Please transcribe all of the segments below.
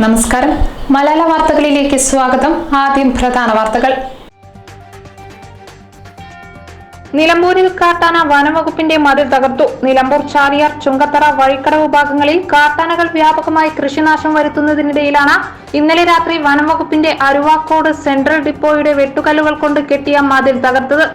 നമസ്കാരം. മലയാള വാർത്തകളിലേക്ക് സ്വാഗതം. ആദ്യം പ്രധാന വാർത്തകൾ. നിലമ്പൂരിൽ കാട്ടാന വനംവകുപ്പിന്റെ മതിൽ തകർത്തു. നിലമ്പൂർ ചാലിയാർ ചുങ്കത്തറ വഴിക്കടവ് ഭാഗങ്ങളിൽ കാട്ടാനകൾ വ്യാപകമായി കൃഷിനാശം വരുത്തുന്നതിനിടയിലാണ് ഇന്നലെ രാത്രി വനംവകുപ്പിന്റെ അരുവാക്കോട് സെൻട്രൽ ഡിപ്പോയുടെ വെട്ടുകല്ലുകൾ കൊണ്ട് കെട്ടിയ മതിൽ തകർത്തത്.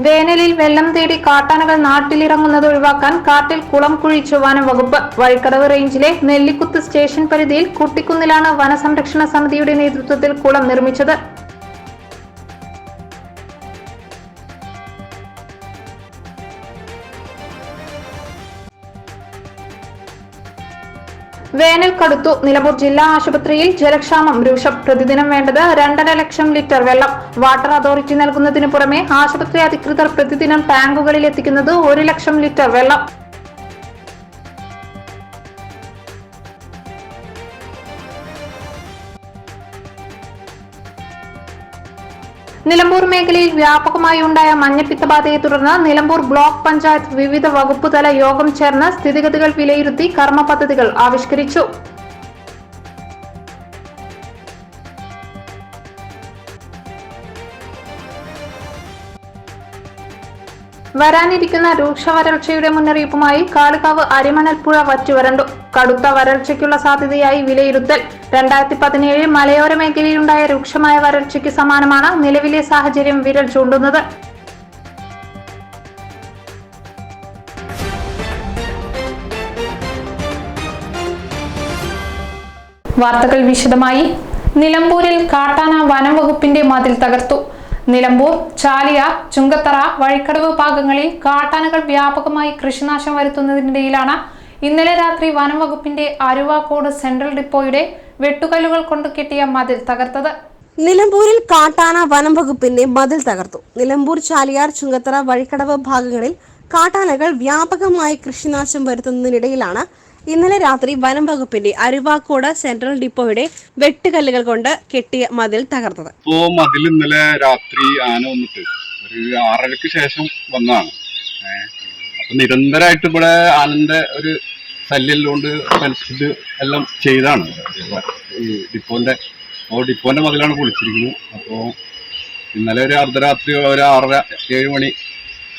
വേനലിൽ വെള്ളം തേടി കാട്ടാനകൾ നാട്ടിലിറങ്ങുന്നത് ഒഴിവാക്കാൻ കാട്ടിൽ കുളം കുഴിച്ചു വനംവകുപ്പ്. വഴിക്കടവ് റേഞ്ചിലെ നെല്ലിക്കുത്ത് സ്റ്റേഷൻ പരിധിയിൽ കുട്ടിക്കുന്നിലാണ് വനസംരക്ഷണ സമിതിയുടെ നേതൃത്വത്തിൽ കുളം നിർമ്മിച്ചത്. വേനൽ കടുത്തു. നിലമ്പൂർ ജില്ലാ ആശുപത്രിയിൽ ജലക്ഷാമം രൂക്ഷം. പ്രതിദിനം വേണ്ടത് 2.5 ലക്ഷം ലിറ്റർ വെള്ളം. വാട്ടർ അതോറിറ്റി നൽകുന്നതിന് പുറമെ ആശുപത്രി അധികൃതർ പ്രതിദിനം ടാങ്കുകളിൽ എത്തിക്കുന്നത് 1 ലക്ഷം ലിറ്റർ വെള്ളം. നിലമ്പൂർ മേഖലയിൽ വ്യാപകമായി ഉണ്ടായ മഞ്ഞപ്പിത്തബാധയെ തുടർന്ന് നിലമ്പൂർ ബ്ലോക്ക് പഞ്ചായത്ത് വിവിധ വകുപ്പുതല യോഗം ചേർന്ന് സ്ഥിതിഗതികൾ വിലയിരുത്തി കർമ്മ പദ്ധതികൾ ആവിഷ്കരിച്ചു. വരാനിരിക്കുന്ന രൂക്ഷ വരൾച്ചയുടെ മുന്നറിയിപ്പുമായി കാളികാവ് അരിമണൽപ്പുഴ വറ്റുവരണ്ടു. കടുത്ത വരൾച്ചയ്ക്കുള്ള സാധ്യതയായി വിലയിരുത്തൽ. 2017 മലയോര മേഖലയിലുണ്ടായ രൂക്ഷമായ വരൾച്ചയ്ക്ക് സമാനമാണ് നിലവിലെ സാഹചര്യം വിരൽ ചൂണ്ടുന്നത്. വാർത്തകൾ വിശദമായി. നിലമ്പൂരിൽ കാട്ടാന വനംവകുപ്പിന്റെ മതിൽ തകർത്തു. നിലമ്പൂർ ചാലിയാർ ചുങ്കത്തറ വഴിക്കടവ് ഭാഗങ്ങളിൽ കാട്ടാനകൾ വ്യാപകമായി കൃഷിനാശം വരുത്തുന്നതിനിടയിലാണ് ഇന്നലെ രാത്രി വനംവകുപ്പിന്റെ അരുവാക്കോട് സെൻട്രൽ ഡിപ്പോയുടെ വെട്ടുകല്ലുകൾ കൊണ്ട് കെട്ടിയ മതിൽ തകർത്തത്. നിലമ്പൂരിൽ കാട്ടാന വനംവകുപ്പിന്റെ മതിൽ തകർത്തു. നിലമ്പൂർ ചാലിയാർ ചുങ്കത്തറ വഴിക്കടവ് ഭാഗങ്ങളിൽ കാട്ടാനകൾ വ്യാപകമായി കൃഷിനാശം വരുത്തുന്നതിനിടയിലാണ് ഇന്നലെ രാത്രി വനംവകുപ്പിന്റെ അരുവാക്കോട് സെൻട്രൽ ഡിപ്പോയുടെ വെട്ടുകല്ലുകൾ കൊണ്ട് കെട്ടിയ മതിൽ തകർത്തത്. മതിൽ ഇന്നലെ രാത്രി ആന വന്നിട്ട് ഒരു 6:30ക്ക് ശേഷം വന്നതാണ്. അപ്പൊ നിരന്തരമായിട്ട് ഇവിടെ ആനന്റെ ഒരു ശല്യമുണ്ട് ഇത് എല്ലാം ചെയ്താണ്. ഈ ഡിപ്പോന്റെ മതിലാണ് പൊളിച്ചിരിക്കുന്നത്. അപ്പോൾ ഇന്നലെ ഒരു അർദ്ധരാത്രി ഒരു 6:30-7 മണി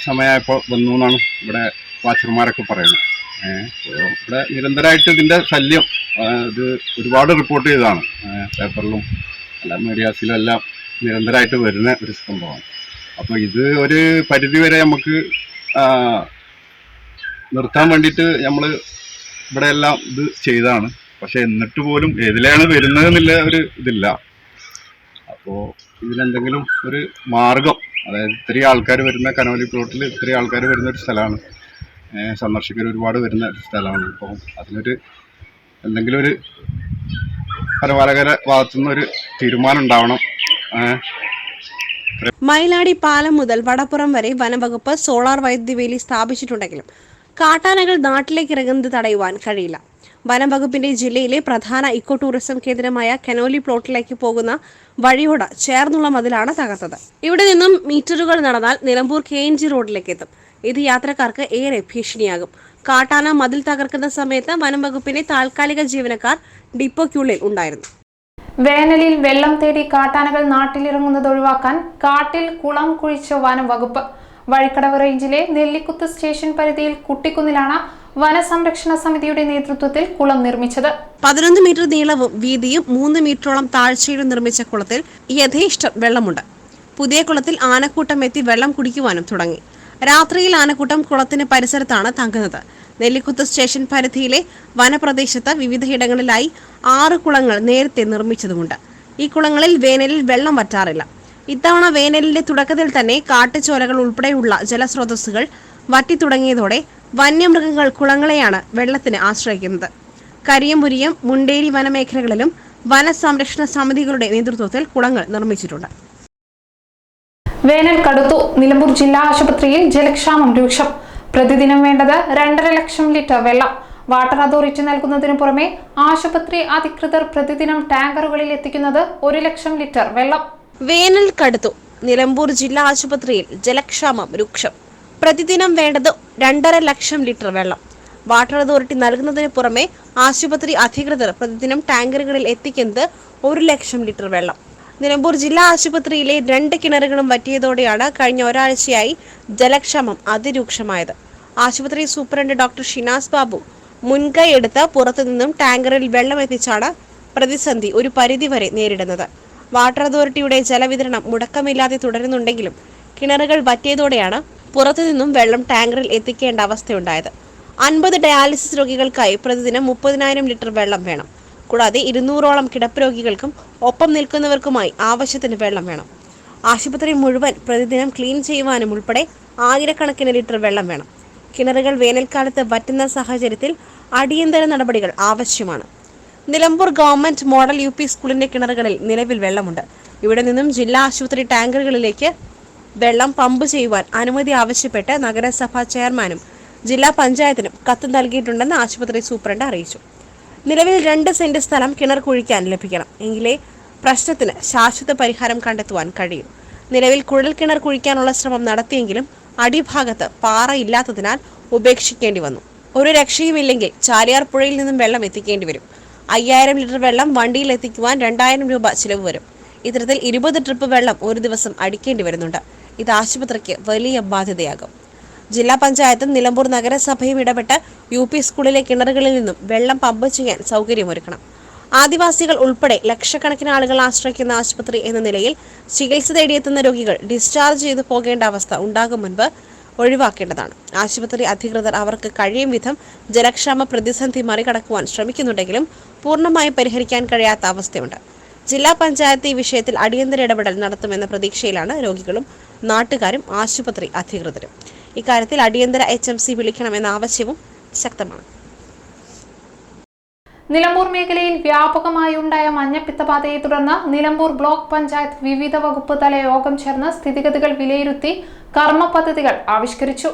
സമയമായപ്പോൾ വന്നു എന്നാണ് ഇവിടെ വാച്ചർമാരൊക്കെ പറയുന്നത്. ഇവിടെ നിരന്തരമായിട്ട് ഇതിന്റെ ശല്യം ഇത് ഒരുപാട് റിപ്പോർട്ട് ചെയ്തതാണ്. പേപ്പറിലും എല്ലാ മീഡിയാസിലും എല്ലാം നിരന്തരമായിട്ട് വരുന്ന ഒരു സംഭവമാണ്. അപ്പോൾ ഇത് ഒരു പരിധിവരെ നമുക്ക് നിർത്താൻ വേണ്ടിയിട്ട് നമ്മൾ ഇവിടെ എല്ലാം ഇത് ചെയ്തതാണ്. പക്ഷെ എന്നിട്ട് പോലും ഏതിലാണ് വരുന്നത് എന്നുള്ള ഒരു ഇതില്ല. അപ്പോൾ ഇതിനെന്തെങ്കിലും ഒരു മാർഗം, അതായത് ഇത്രയും ആൾക്കാർ വരുന്ന കനോലി പ്ലോട്ടിൽ ഇത്രയും ആൾക്കാർ വരുന്ന ഒരു സ്ഥലമാണ്, സന്ദർശകർ ഒരുപാട് വരുന്ന ഒരു സ്ഥലമാണ്. അപ്പോൾ അതിനൊരു എന്തെങ്കിലും ഒരു പരമാലകര ഭാഗത്തുനിന്ന് ഒരു തീരുമാനം ഉണ്ടാവണം. മയിലാടി പാലം മുതൽ വടപ്പുറം വരെ വനംവകുപ്പ് സോളാർ വൈദ്യുതിവേലി സ്ഥാപിച്ചിട്ടുണ്ടെങ്കിലും കാട്ടാനകൾ നാട്ടിലേക്ക് ഇറങ്ങുന്നത് തടയുവാൻ കഴിയില്ല. വനംവകുപ്പിന്റെ ജില്ലയിലെ പ്രധാന ഇക്കോ ടൂറിസം കേന്ദ്രമായ കനോലി പ്ലോട്ടിലേക്ക് പോകുന്ന വഴിയോട് ചേർന്നുള്ള മതിലാണ് തകർത്തത്. ഇവിടെ നിന്നും മീറ്ററുകൾ നടന്നാൽ നിലമ്പൂർ KNG റോഡിലേക്ക് എത്തും. ഇത് യാത്രക്കാർക്ക് ഏറെ ഭീഷണിയാകും. കാട്ടാന മതിൽ തകർക്കുന്ന സമയത്ത് വനംവകുപ്പിന്റെ താൽക്കാലിക ജീവനക്കാർ ഡിപ്പോയ്ക്കുള്ളിൽ ഉണ്ടായിരുന്നു. വേനലിൽ വെള്ളം തേടി കാട്ടാനകൾ നാട്ടിലിറങ്ങുന്നത് ഒഴിവാക്കാൻ കാട്ടിൽ കുളം കുഴിച്ച വനംവകുപ്പ്. വഴിക്കടവ് റേഞ്ചിലെ നെല്ലിക്കുത്ത് സ്റ്റേഷൻ പരിധിയിൽ കുട്ടിക്കുന്നിലാണ് വനസംരക്ഷണ സമിതിയുടെ നേതൃത്വത്തിൽ കുളം നിർമ്മിച്ചത്. 11 മീറ്റർ നീളവും വീതിയും 3 മീറ്ററോളം താഴ്ചയിലും നിർമ്മിച്ച കുളത്തിൽ യഥേഷ്ടം വെള്ളമുണ്ട്. പുതിയ കുളത്തിൽ ആനക്കൂട്ടം എത്തി വെള്ളം കുടിക്കുവാനും തുടങ്ങി. രാത്രിയിൽ ആനക്കൂട്ടം കുളത്തിന് പരിസരത്താണ് തങ്ങുന്നത്. നെല്ലിക്കുത്ത് സ്റ്റേഷൻ പരിധിയിലെ വനപ്രദേശത്ത് വിവിധയിടങ്ങളിലായി 6 കുളങ്ങൾ നേരത്തെ നിർമ്മിച്ചതുമുണ്ട്. ഈ കുളങ്ങളിൽ വേനലിൽ വെള്ളം വറ്റാറില്ല. ഇത്തവണ വേനലിന്റെ തുടക്കത്തിൽ തന്നെ കാട്ടുചോലകൾ ഉൾപ്പെടെയുള്ള ജലസ്രോതസ്സുകൾ വറ്റിത്തുടങ്ങിയതോടെ വന്യമൃഗങ്ങൾ കുളങ്ങളെയാണ് വെള്ളത്തിന് ആശ്രയിക്കുന്നത്. കരിയമ്പുരിയം മുണ്ടേരി വനമേഖലകളിലും വനസംരക്ഷണ സമിതികളുടെ നേതൃത്വത്തിൽ കുളങ്ങൾ നിർമ്മിച്ചിട്ടുണ്ട്. വേനൽ കടുത്തു. നിലമ്പൂർ ജില്ലാ ആശുപത്രിയിൽ ജലക്ഷാമം രൂക്ഷം. പ്രതിദിനം വേണ്ടത് 2.5 ലക്ഷം ലിറ്റർ വെള്ളം. വാട്ടർ അതോറിറ്റി നൽകുന്നതിനു പുറമെ ആശുപത്രി അധികൃതർ പ്രതിദിനം ടാങ്കറുകളിൽ എത്തിക്കുന്നത് 1 ലക്ഷം ലിറ്റർ വെള്ളം. വേനൽ കടുത്തു. നിലമ്പൂർ ജില്ലാ ആശുപത്രിയിൽ ജലക്ഷാമം രൂക്ഷം. പ്രതിദിനം വേണ്ടത് 2.5 ലക്ഷം ലിറ്റർ വെള്ളം. വാട്ടർ അതോറിറ്റി നൽകുന്നതിന് പുറമെ ആശുപത്രി അധികൃതർ പ്രതിദിനം ടാങ്കറുകളിൽ എത്തിക്കുന്നത് 1 ലക്ഷം ലിറ്റർ വെള്ളം. നിലമ്പൂർ ജില്ലാ ആശുപത്രിയിലെ 2 കിണറുകളും വറ്റിയതോടെയാണ് കഴിഞ്ഞ ഒരാഴ്ചയായി ജലക്ഷാമം അതിരൂക്ഷമായത്. ആശുപത്രി സൂപ്രണ്ട് ഡോക്ടർ ഷിനാസ് ബാബു മുൻകൈ എടുത്ത് പുറത്തുനിന്നും ടാങ്കറിൽ വെള്ളം എത്തിച്ചാണ് പ്രതിസന്ധി ഒരു പരിധിവരെ നേരിടുന്നത്. വാട്ടർ അതോറിറ്റിയുടെ ജലവിതരണം മുടക്കമില്ലാതെ തുടരുന്നുണ്ടെങ്കിലും കിണറുകൾ വറ്റിയതോടെയാണ് പുറത്തുനിന്നും വെള്ളം ടാങ്കറിൽ എത്തിക്കേണ്ട അവസ്ഥയുണ്ടായത്. 50 ഡയാലിസിസ് രോഗികൾക്കായി പ്രതിദിനം 30,000 ലിറ്റർ വെള്ളം വേണം. കൂടാതെ 200ഓളം കിടപ്പ് രോഗികൾക്കും ഒപ്പം നിൽക്കുന്നവർക്കുമായി ആവശ്യത്തിന് വെള്ളം വേണം. ആശുപത്രി മുഴുവൻ പ്രതിദിനം ക്ലീൻ ചെയ്യുവാനും ഉൾപ്പെടെ ആയിരക്കണക്കിന് ലിറ്റർ വെള്ളം വേണം. കിണറുകൾ വേനൽക്കാലത്ത് വറ്റുന്ന സാഹചര്യത്തിൽ അടിയന്തര നടപടികൾ ആവശ്യമാണ്. നിലമ്പൂർ ഗവൺമെന്റ് മോഡൽ UP സ്കൂളിന്റെ കിണറുകളിൽ നിലവിൽ വെള്ളമുണ്ട്. ഇവിടെ നിന്നും ജില്ലാ ആശുപത്രി ടാങ്കറുകളിലേക്ക് വെള്ളം പമ്പ് ചെയ്യുവാൻ അനുമതി ആവശ്യപ്പെട്ട് നഗരസഭാ ചെയർമാനും ജില്ലാ പഞ്ചായത്തിനും കത്ത് നൽകിയിട്ടുണ്ടെന്ന് ആശുപത്രി സൂപ്രണ്ട് അറിയിച്ചു. നിലവിൽ 2 സെന്റ് സ്ഥലം കിണർ കുഴിക്കാൻ ലഭിക്കണം. എങ്കിലേ പ്രശ്നത്തിന് ശാശ്വത പരിഹാരം കണ്ടെത്തുവാൻ കഴിയും. നിലവിൽ കുഴൽ കിണർ കുഴിക്കാനുള്ള ശ്രമം നടത്തിയെങ്കിലും അടിഭാഗത്ത് പാറയില്ലാത്തതിനാൽ ഉപേക്ഷിക്കേണ്ടി വന്നു. ഒരു രക്ഷയുമില്ലെങ്കിൽ ചാലിയാർ പുഴയിൽ നിന്നും വെള്ളം എത്തിക്കേണ്ടി വരും. 5000 ലിറ്റർ വെള്ളം വണ്ടിയിൽ എത്തിക്കുവാൻ 2000 രൂപ ചിലവ് വരും. ഇത്തരത്തിൽ 20 ട്രിപ്പ് വെള്ളം ഒരു ദിവസം അടിക്കേണ്ടി വരുന്നുണ്ട്. ഇത് ആശുപത്രിക്ക് വലിയ ബാധ്യതയാകും. ജില്ലാ പഞ്ചായത്തും നിലമ്പൂർ നഗരസഭയും ഇടപെട്ട് UP സ്കൂളിലെ കിണറുകളിൽ നിന്നും വെള്ളം പമ്പ് ചെയ്യാൻ സൗകര്യമൊരുക്കണം. ആദിവാസികൾ ഉൾപ്പെടെ ലക്ഷക്കണക്കിന് ആളുകൾ ആശ്രയിക്കുന്ന ആശുപത്രി എന്ന നിലയിൽ ചികിത്സ തേടിയെത്തുന്ന രോഗികൾ ഡിസ്ചാർജ് ചെയ്തു പോകേണ്ട അവസ്ഥ ഉണ്ടാകും മുൻപ് ഒഴിവാക്കേണ്ടതാണ്. ആശുപത്രി അധികൃതർ അവർക്ക് കഴിയും വിധം ജലക്ഷാമ പ്രതിസന്ധി മറികടക്കുവാൻ ശ്രമിക്കുന്നുണ്ടെങ്കിലും പൂർണ്ണമായും പരിഹരിക്കാൻ കഴിയാത്ത അവസ്ഥയുണ്ട്. ജില്ലാ പഞ്ചായത്ത് ഈ വിഷയത്തിൽ അടിയന്തര ഇടപെടൽ നടത്തുമെന്ന പ്രതീക്ഷയിലാണ് രോഗികളും നാട്ടുകാരും ആശുപത്രി അധികൃതരും. ഇക്കാര്യത്തിൽ അടിയന്തര HMC വിളിക്കണമെന്ന ആവശ്യവും ശക്തമാണ്. നിലമ്പൂർ മേഖലയിൽ വ്യാപകമായി ഉണ്ടായ മഞ്ഞപ്പിത്തബാധയെ തുടർന്ന് നിലമ്പൂർ ബ്ലോക്ക് പഞ്ചായത്ത് വിവിധ വകുപ്പ് തല യോഗം ചേർന്ന് സ്ഥിതിഗതികൾ വിലയിരുത്തി കർമ്മ പദ്ധതികൾ ആവിഷ്കരിച്ചു.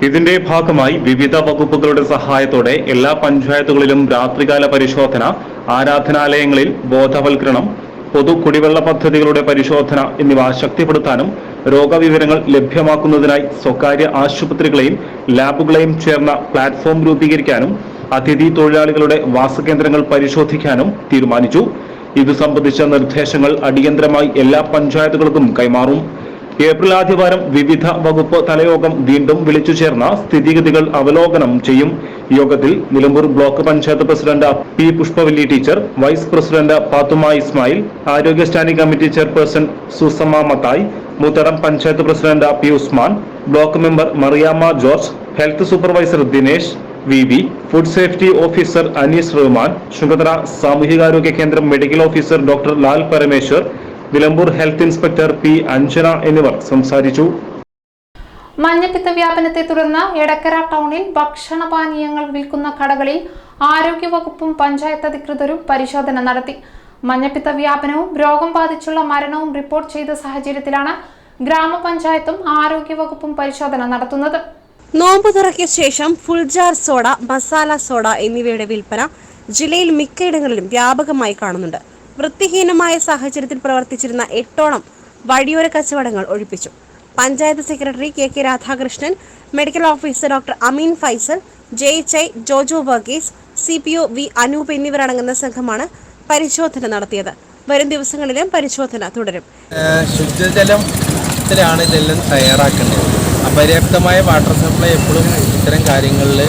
ഇതിന്റെ ഭാഗമായി വിവിധ വകുപ്പുകളുടെ സഹായത്തോടെ എല്ലാ പഞ്ചായത്തുകളിലും രാത്രികാല പരിശോധന, ആരാധനാലയങ്ങളിൽ ബോധവൽക്കരണം, പൊതു കുടിവെള്ള പദ്ധതികളുടെ പരിശോധന എന്നിവ ശക്തിപ്പെടുത്താനും രോഗവിവരങ്ങൾ ലഭ്യമാക്കുന്നതിനായി സ്വകാര്യ ആശുപത്രികളെയും ലാബുകളെയും ചേർന്ന പ്ലാറ്റ്ഫോം രൂപീകരിക്കാനും അതിഥി തൊഴിലാളികളുടെ വാസകേന്ദ്രങ്ങൾ പരിശോധിക്കാനും തീരുമാനിച്ചു. ഇതു സംബന്ധിച്ച നിർദ്ദേശങ്ങൾ അടിയന്തരമായി എല്ലാ പഞ്ചായത്തുകൾക്കും കൈമാറും. ഏപ്രിൽ ആദ്യവാരം വിവിധ വകുപ്പ് തലയോഗം വീണ്ടും വിളിച്ചു ചേർന്ന സ്ഥിതിഗതികൾ അവലോകനം ചെയ്യും. യോഗത്തിൽ Nilambur block panchayat president P. Pushpavalli teacher, vice president Pathuma Ismail, ആരോഗ്യ standing committee chairperson Susamma Mathai, Muthedam panchayat president P. Usman, block member Mariyamma George, health supervisor Dinesh VB, food safety officer Anees Rahman, Chungathara സാമൂഹികാരോഗ്യ കേന്ദ്രം medical officer doctor Lal Parameswar, Nilambur health inspector P. Anjana എന്നിവർ സംസാരിച്ചു. മഞ്ഞപ്പിത്ത വ്യാപനത്തെ തുടർന്ന് എടക്കര ടൗണിൽ ഭക്ഷണപാനീയങ്ങൾ വിൽക്കുന്ന കടകളിൽ ആരോഗ്യവകുപ്പും പഞ്ചായത്ത് അധികൃതരും പരിശോധന നടത്തി. മഞ്ഞപ്പിത്ത വ്യാപനവും രോഗം ബാധിച്ചുള്ള മരണവും റിപ്പോർട്ട് ചെയ്ത സാഹചര്യത്തിലാണ് ഗ്രാമപഞ്ചായത്തും ആരോഗ്യവകുപ്പും പരിശോധന നടത്തുന്നത്. നോമ്പ് തുറക്കിയ ശേഷം ഫുൾജാർ സോഡ, മസാല സോഡ എന്നിവയുടെ വിൽപ്പന ജില്ലയിൽ മിക്കയിടങ്ങളിലും വ്യാപകമായി കാണുന്നുണ്ട്. വൃത്തിഹീനമായ സാഹചര്യത്തിൽ പ്രവർത്തിച്ചിരുന്ന 8ഓളം വഴിയോര കച്ചവടങ്ങൾ ഒഴിപ്പിച്ചു. Panchayat secretary KK Radhakrishnan, medical officer doctor Ameen Faisal, JHI Jojo Varghese, CPO V. Anoop എന്നിവർ അടങ്ങുന്ന സംഘമാണ് പരിശോധന നടത്തിയത്. വരും ദിവസങ്ങളിലും പരിശോധന തുടരും. ശുദ്ധജലത്തിലാണ് ഇതെല്ലാം തയ്യാറാക്കുന്നത്. അപര്യാപ്തമായ വാട്ടർ സപ്ലൈ എപ്പോഴും ഇത്തരം കാര്യങ്ങളിൽ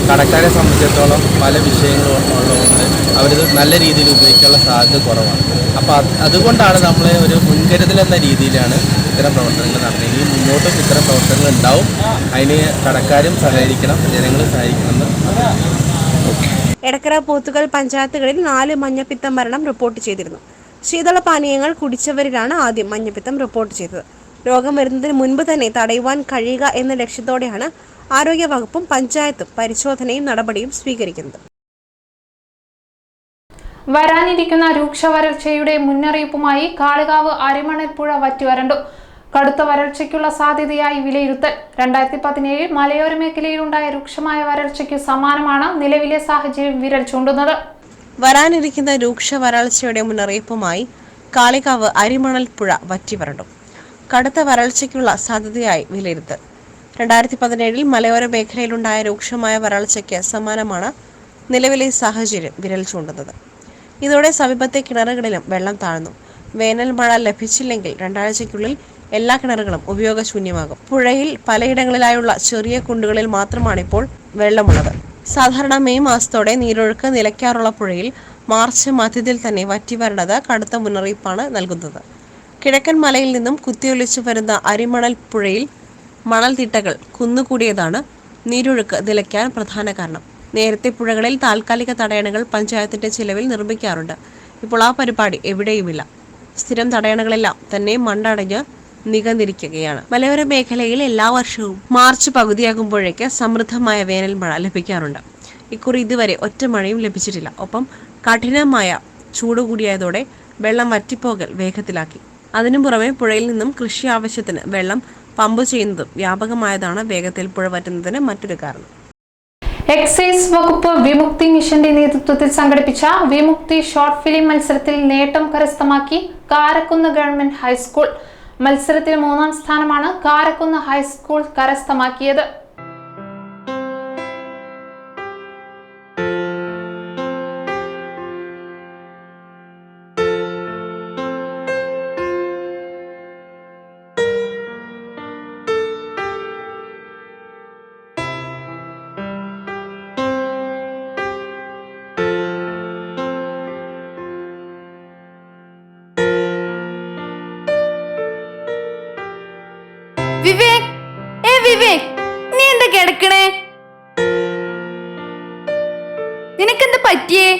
കടക്കാരെ സംബന്ധിച്ചിടത്തോളം പല വിഷയങ്ങളും ഉള്ളതുകൊണ്ട് അവരിത് നല്ല രീതിയിൽ ഉപയോഗിക്കാനുള്ള സാധ്യത കുറവാണ്. അപ്പോൾ അതുകൊണ്ടാണ് നമ്മൾ ഒരു മുൻകരുതൽ എന്ന രീതിയിലാണ് ഇത്തരം പ്രവർത്തനങ്ങൾ നടത്തുന്നത്. ഇനി മുന്നോട്ടും ഇത്തരം പ്രവർത്തനങ്ങൾ ഉണ്ടാവും. അതിന് കടക്കാരും സഹകരിക്കണം, ജനങ്ങളും സഹകരിക്കണം. എടക്കര, പോത്തുകൽ പഞ്ചായത്തുകളിൽ 4 മഞ്ഞപ്പിത്ത മരണം റിപ്പോർട്ട് ചെയ്തിരുന്നു. ശീതളപാനീയങ്ങൾ കുടിച്ചവരിലാണ് ആദ്യം മഞ്ഞപ്പിത്തം റിപ്പോർട്ട് ചെയ്തത്. രോഗം വരുന്നതിന് മുൻപ് തന്നെ തടയുവാൻ കഴിയുക എന്ന ലക്ഷ്യത്തോടെയാണ് ആരോഗ്യവകുപ്പും പഞ്ചായത്തും പരിശോധനയും നടപടിയും സ്വീകരിക്കുന്നത്. വരാനിരിക്കുന്ന രൂക്ഷ വരൾച്ചയുടെ മുന്നറിയിപ്പുമായി കാളികാവ് അരിമണൽ പുഴ വറ്റിവരണ്ടു. കടുത്ത വരൾച്ചയ്ക്കുള്ള സാധ്യതയായി വിലയിരുത്തൽ. 2017 മലയോര മേഖലയിലുണ്ടായ രൂക്ഷമായ വരൾച്ചയ്ക്ക് സമാനമാണ് നിലവിലെ സാഹചര്യം വിരൽ ചൂണ്ടുന്നത്. വരാനിരിക്കുന്ന രൂക്ഷ വരൾച്ചയുടെ മുന്നറിയിപ്പുമായി കാളികാവ് അരിമണൽ പുഴ വറ്റിവരണ്ടു. കടുത്ത വരൾച്ചയ്ക്കുള്ള സാധ്യതയായി വിലയിരുത്തൽ. 2017 മലയോര മേഖലയിലുണ്ടായ രൂക്ഷമായ വരൾച്ചയ്ക്ക് സമാനമാണ് നിലവിലെ സാഹചര്യം വിരൽ ചൂണ്ടുന്നത്. ഇതോടെ സമീപത്തെ കിണറുകളിലും വെള്ളം താഴ്ന്നു. വേനൽ മഴ ലഭിച്ചില്ലെങ്കിൽ 2 ആഴ്ചയ്ക്കുള്ളിൽ എല്ലാ കിണറുകളും ഉപയോഗശൂന്യമാകും. പുഴയിൽ പലയിടങ്ങളിലായുള്ള ചെറിയ കുണ്ടുകളിൽ മാത്രമാണിപ്പോൾ വെള്ളമുള്ളത്. സാധാരണ മെയ് മാസത്തോടെ നീരൊഴുക്ക് നിലയ്ക്കാറുള്ള പുഴയിൽ മാർച്ച് മധ്യത്തിൽ തന്നെ വറ്റിവരേണ്ടത് കടുത്ത മുന്നറിയിപ്പാണ് നൽകുന്നത്. കിഴക്കൻ മലയിൽ നിന്നും കുത്തിയൊലിച്ചു വരുന്ന അരിമണൽ പുഴയിൽ മണൽത്തിട്ടകൾ കുന്നുകൂടിയതാണ് നീരൊഴുക്ക് നിലയ്ക്കാൻ പ്രധാന കാരണം. നേരത്തെ പുഴകളിൽ താൽക്കാലിക തടയണകൾ പഞ്ചായത്തിന്റെ ചിലവിൽ നിർമ്മിക്കാറുണ്ട്. ഇപ്പോൾ ആ പരിപാടി എവിടെയുമില്ല. സ്ഥിരം തടയണകളെല്ലാം തന്നെ മണ്ണടഞ്ഞ് നികന്നിരിക്കുകയാണ്. മലയോര മേഖലയിൽ എല്ലാ വർഷവും മാർച്ച് പകുതിയാകുമ്പോഴേക്ക് സമൃദ്ധമായ വേനൽ മഴ ലഭിക്കാറുണ്ട്. ഇക്കുറി ഇതുവരെ ഒറ്റ മഴയും ലഭിച്ചിട്ടില്ല. ഒപ്പം കഠിനമായ ചൂട് കൂടിയതോടെ വെള്ളം വറ്റിപ്പോകൽ വേഗത്തിലാക്കി. അതിനു പുറമെ പുഴയിൽ നിന്നും കൃഷി ആവശ്യത്തിന് വെള്ളം പമ്പ് ചെയ്യുന്നതും വ്യാപകമായതാണ് വേഗത്തിൽ പുഴ വറ്റുന്നതിന് മറ്റൊരു കാരണം. എക്സൈസ് വകുപ്പ് വിമുക്തി മിഷന്റെ നേതൃത്വത്തിൽ സംഘടിപ്പിച്ച വിമുക്തി ഷോർട്ട് ഫിലിം മത്സരത്തിൽ നേട്ടം കരസ്ഥമാക്കി കാരക്കുന്ന് ഗവൺമെന്റ് ഹൈസ്കൂൾ. മത്സരത്തിൽ 3ാം സ്ഥാനമാണ് കാരക്കുന്ന് ഹൈസ്കൂൾ കരസ്ഥമാക്കിയത്. വിവേക്, വിവേക്, നീ എന്താ കിടക്കണേ? നിനക്കെന്താ പറ്റിയേ?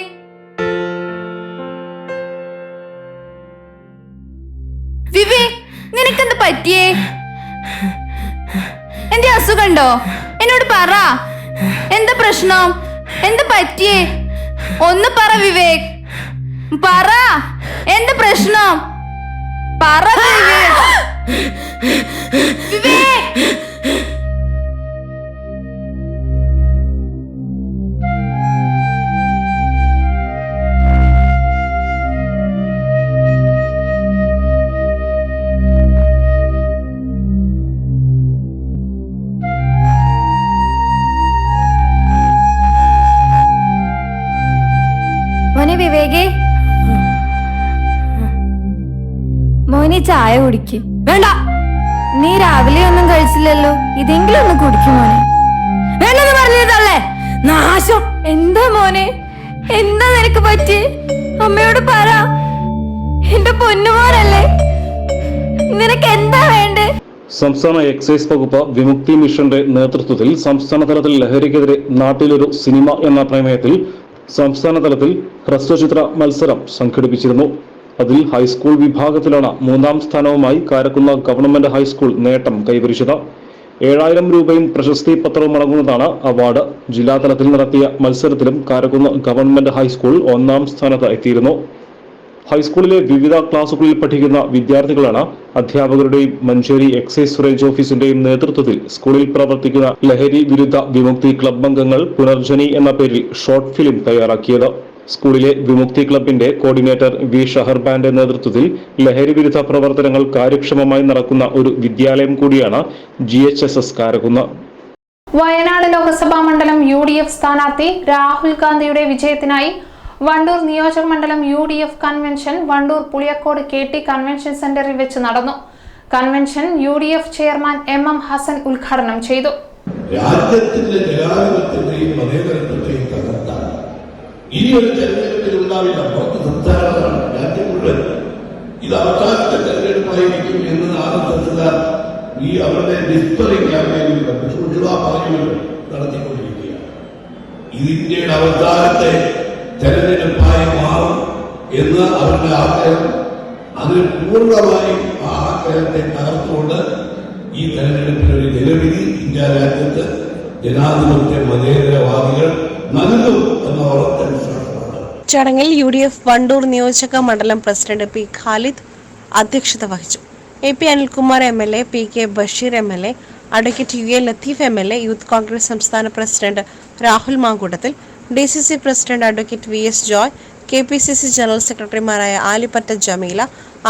വിവേക്, നിനക്കെന്താ പറ്റിയേ? എന്റെ അസുഖണ്ടോ? എന്നോട് പറ. എന്താ പ്രശ്നം? എന്താ പറ്റിയേ? ഒന്ന് പറ വിവേക്, പറ. എന്താ പ്രശ്നം? പറ വിവേക്. വിവേക്, മോനെ വിവേകേ, മോനെ ചായ കുടിക്ക്. വേണ്ട, നീ രാവിലെ ഒന്നും കഴിച്ചില്ലല്ലോ, ഇതെങ്കിലും ഒന്ന് കുടിക്കും മോനെ. വേണ്ടെന്ന് പറഞ്ഞതല്ലേ നാശം. എന്താ മോനെ, എന്താ നിനക്ക് പറ്റി? അമ്മയോട് പറ. എന്റെ പൊന്നുമോനല്ലേ, നിനക്ക് എന്താ വേണ്ടേ? സംസ്ഥാന എക്സൈസ് വകുപ്പ് വിമുക്തി മിഷന്റെ നേതൃത്വത്തിൽ സംസ്ഥാന തലത്തിൽ ലഹരിക്കെതിരെ നാട്ടിലൊരു സിനിമ എന്ന പ്രമേയത്തിൽ സംസ്ഥാന തലത്തിൽ ഹ്രസ്വചിത്ര മത്സരം സംഘടിപ്പിച്ചിരുന്നു. അതിൽ ഹൈസ്കൂൾ വിഭാഗത്തിലാണ് 3ാം സ്ഥാനവുമായി കാരക്കുന്ന് ഗവൺമെന്റ് ഹൈസ്കൂൾ നേട്ടം കൈവരിച്ചത്. 7000 രൂപയും പ്രശസ്തി പത്രവും അടങ്ങുന്നതാണ് അവാർഡ്. ജില്ലാതലത്തിൽ നടത്തിയ മത്സരത്തിലും കാരക്കുന്ന് ഗവൺമെന്റ് ഹൈസ്കൂൾ 1ാം സ്ഥാനത്ത് എത്തിയിരുന്നു. ഹൈസ്കൂളിലെ വിവിധ ക്ലാസുകളിൽ പഠിക്കുന്ന വിദ്യാർത്ഥികളാണ് അധ്യാപകരുടെയും മഞ്ചേരി എക്സൈസ് റേഞ്ച് ഓഫീസിന്റെയും നേതൃത്വത്തിൽ സ്കൂളിൽ പ്രവർത്തിക്കുന്ന ലഹരി വിരുദ്ധ വിമുക്തി ക്ലബ് അംഗങ്ങൾ പുനർജനി എന്ന പേരിൽ ഷോർട്ട് ഫിലിം തയ്യാറാക്കിയത്. സ്കൂളിലെ വിമുക്തി ക്ലബിന്റെ കോർഡിനേറ്റർ വി ഷഹർബാന്റെ നേതൃത്വത്തിൽ ലഹരി വിരുദ്ധ പ്രവർത്തനങ്ങൾ കാര്യക്ഷമമായി നടക്കുന്ന ഒരു വിദ്യാലയം കൂടിയാണ് GHSS കാരക്കുന്ന്. വയനാട് ലോക്സഭാ മണ്ഡലം UDF സ്ഥാനാർത്ഥി രാഹുൽ ഗാന്ധിയുടെ വിജയത്തിനായി വണ്ടൂർ നിയോജക മണ്ഡലം UDF convention Wandoor Puliyakode KT convention സെന്ററിൽ വെച്ച് നടന്നു. Convention UDF chairman MM Hassan ഉദ്ഘാടനം ചെയ്തു. രാജ്യത്തിന്റെ ജനാധിപത്യത്തെയും മതേതരത്വത്തെയും തകർത്താൻ ഇനി ഒരു തെരഞ്ഞെടുപ്പിൽ ഉണ്ടാവില്ല. പുറത്ത് സംസ്ഥാനങ്ങളാണ്, രാജ്യം മുഴുവൻ ഇത് അവസാനത്തെ തെരഞ്ഞെടുപ്പായിരിക്കും എന്ന് ആനന്ദത്തുകാർ ഈ അവരുടെ ഡിസ്പ്ലേ ക്യാമ്പയിനിൽ പറയുന്നത് നടത്തിക്കൊണ്ടിരിക്കുകയാണ്. ഇത് ഇന്ത്യയുടെ അവസാനത്തെ തെരഞ്ഞെടുപ്പായി മാറും എന്ന് അവരുടെ ആഗ്രഹം, അതിന് പൂർണ്ണമായും ആ ആഗ്രഹത്തെ തകർത്തുകൊണ്ട് ഈ തെരഞ്ഞെടുപ്പിനൊരു ജനവിധി ഇന്ത്യ രാജ്യത്ത് ജനാധിപത്യ മതേതരവാദികൾ നൽകും എന്ന ഉറച്ച വിശ്വാസമാണ്. ചടങ്ങിൽ UDF വണ്ടൂർ നിയോജക മണ്ഡലം പ്രസിഡന്റ് P ഖാലിദ് അധ്യക്ഷത വഹിച്ചു. AP Anilkumar MLA, PK Basheer MLA, advocate UA Latheef MLA, youth Congress സംസ്ഥാന president Rahul Mamkootathil, DCC president advocate VS Joy, KPCC general സെക്രട്ടറിമാരായ Alipatta Jameela,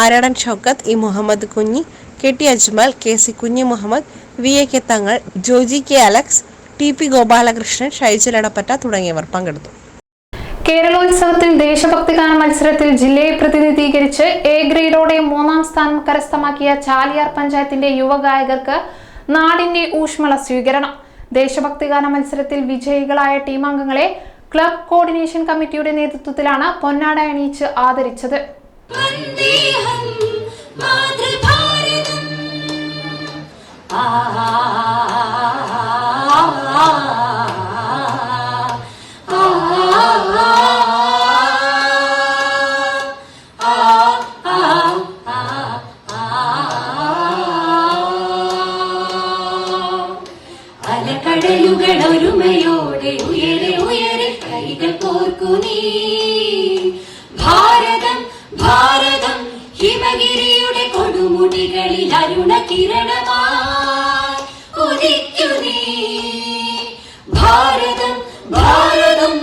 Aryadan Shoukath, E Muhammad Kunhi, KT Ajmal, KC കുഞ്ഞി മുഹമ്മദ്, VA തങ്ങൾ, Joji K Alex, TP Gopalakrishnan, Shaijal Edappatta തുടങ്ങിയവർ പങ്കെടുത്തു. കേരളോത്സവത്തിൽ ദേശഭക്തിഗാന മത്സരത്തിൽ ജില്ലയെ പ്രതിനിധീകരിച്ച് A ഗ്രേഡോടെ 3ാം സ്ഥാനം കരസ്ഥമാക്കിയ ചാലിയാർ പഞ്ചായത്തിന്റെ യുവഗായകർക്ക് നാടിന്റെ ഊഷ്മള സ്വീകരണം. ദേശഭക്തിഗാന മത്സരത്തിൽ വിജയികളായ ടീമംഗങ്ങളെ ക്ലബ് കോർഡിനേഷൻ കമ്മിറ്റിയുടെ നേതൃത്വത്തിലാണ് പൊന്നാട അണിയിച്ച് ആദരിച്ചത്. ഒരുമയോടെ ഉയരെ ഉയരെ കൈകൾ കോർക്കുനീ. ഭാരതം ഭാരതം ഹിമഗിരിയുടെ കൊടുമുടികളിൽ അരുണ കിരണമായി ഉദിക്കുനീ. ഭാരതം ഭാരതം.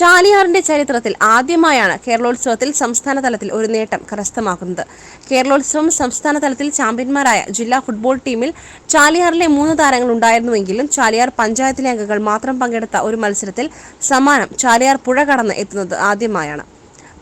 ചാലിയാറിന്റെ ചരിത്രത്തിൽ ആദ്യമായാണ് കേരളോത്സവത്തിൽ സംസ്ഥാന തലത്തിൽ ഒരു നേട്ടം കരസ്ഥമാക്കുന്നത്. കേരളോത്സവം സംസ്ഥാന തലത്തിൽ ചാമ്പ്യന്മാരായ ജില്ലാ ഫുട്ബോൾ ടീമിൽ ചാലിയാറിലെ 3 താരങ്ങൾ ഉണ്ടായിരുന്നുവെങ്കിലും ചാലിയാർ പഞ്ചായത്തിലെ അംഗങ്ങൾ മാത്രം പങ്കെടുത്ത ഒരു മത്സരത്തിൽ സമ്മാനം ചാലിയാർ പുഴ കടന്ന് എത്തുന്നത് ആദ്യമായാണ്.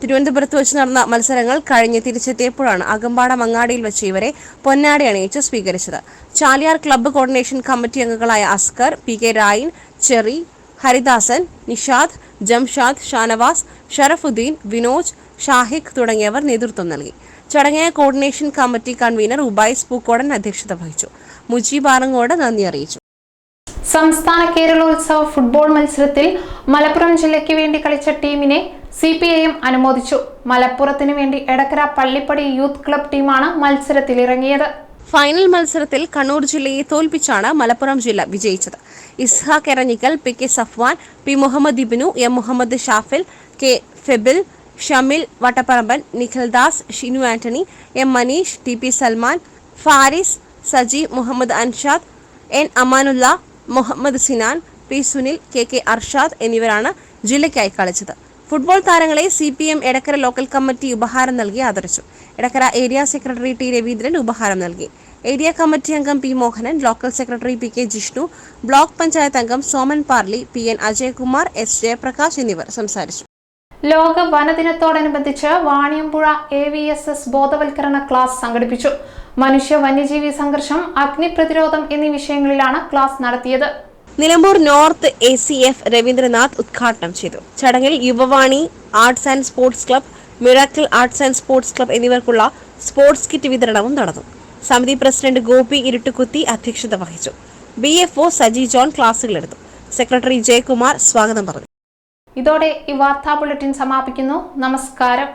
തിരുവനന്തപുരത്ത് വെച്ച് നടന്ന മത്സരങ്ങൾ കഴിഞ്ഞ് തിരിച്ചെത്തിയപ്പോഴാണ് അകമ്പാടം അങ്ങാടിയിൽ വെച്ച് ഇവരെ പൊന്നാടി അണിയിച്ച് സ്വീകരിച്ചത്. ചാലിയാർ ക്ലബ്ബ് കോർഡിനേഷൻ കമ്മിറ്റി അംഗങ്ങളായ അസ്കർ, PK രായിൻ, ചെറി, ഹരിദാസൻ, നിഷാദ്, ജംഷാദ്, ഷാനവാസ്, ഷറഫുദ്ദീൻ, വിനോജ്, ഷാഹിഖ് തുടങ്ങിയവർ നേതൃത്വം നൽകി. ചടങ്ങിന് coordination committee convener Ubais Pookodan അധ്യക്ഷത വഹിച്ചു. മുജീബ് ആറങ്ങോട് നന്ദി അറിയിച്ചു. സംസ്ഥാന കേരളോത്സവ ഫുട്ബോൾ മത്സരത്തിൽ മലപ്പുറം ജില്ലയ്ക്ക് വേണ്ടി കളിച്ച ടീമിനെ CPIM അനുമോദിച്ചു. മലപ്പുറത്തിന് വേണ്ടി എടക്കര പള്ളിപ്പടി യൂത്ത് ക്ലബ് ടീമാണ് മത്സരത്തിലിറങ്ങിയത്. ഫൈനൽ മത്സരത്തിൽ കണ്ണൂർ ജില്ലയെ തോൽപ്പിച്ചാണ് മലപ്പുറം ജില്ല വിജയിച്ചത്. Ishaq എറഞ്ഞിക്കൽ, PK Safwan, P Muhammad Ibnu, M Muhammad shuffle, K ഫെബിൽ, ഷമിൽ Vattapparamban, Nikhildas, Shinu Antony, M Manish, TP Salman, Faris, Saji, Muhammad Anshad, N Amanullah, Muhammad Sinan, P Sunil, KK Arshad എന്നിവരാണ് ജില്ലയ്ക്കായി കളിച്ചത്. ഫുട്ബോൾ താരങ്ങളെ CPM എടക്കര ലോക്കൽ കമ്മിറ്റി ഉപഹാരം നൽകി ആദരിച്ചു. Edakkara area secretary T Raveendran ഉപഹാരം നൽകി. ഏരിയ കമ്മിറ്റി അംഗം P Mohanan, local secretary PK Jishnu, block panchayat അംഗം സോമൻ പാർലി, PN അജയ്കുമാർ, S ജയപ്രകാശ് എന്നിവർ സംസാരിച്ചു. ലോക വനദിനത്തോടനുബന്ധിച്ച് വാണിയമ്പുഴ AVSS ബോധവൽക്കരണ ക്ലാസ് സംഘടിപ്പിച്ചു. മനുഷ്യ വന്യജീവി സംഘർഷം, അഗ്നിപ്രതിരോധം എന്നീ വിഷയങ്ങളിലാണ് ക്ലാസ് നടത്തിയത്. നിലമ്പൂർ നോർത്ത് ACF രവീന്ദ്രനാഥ് ഉദ്ഘാടനം ചെയ്തു. ചടങ്ങിൽ Yuvavani arts and sports club, miracle arts and sports club എന്നിവർക്കുള്ള സ്പോർട്സ് കിറ്റ് വിതരണവും നടന്നു. സമിതി പ്രസിഡന്റ് ഗോപി ഇരുട്ടുകുത്തി അധ്യക്ഷത വഹിച്ചു. BFO സജി ജോൺ ക്ലാസുകളെടുത്തു. സെക്രട്ടറി ജയകുമാർ സ്വാഗതം പറഞ്ഞു. ഇതോടെ ഈ വാർത്താ ബുള്ളറ്റിൻ സമാപിക്കുന്നു. നമസ്കാരം.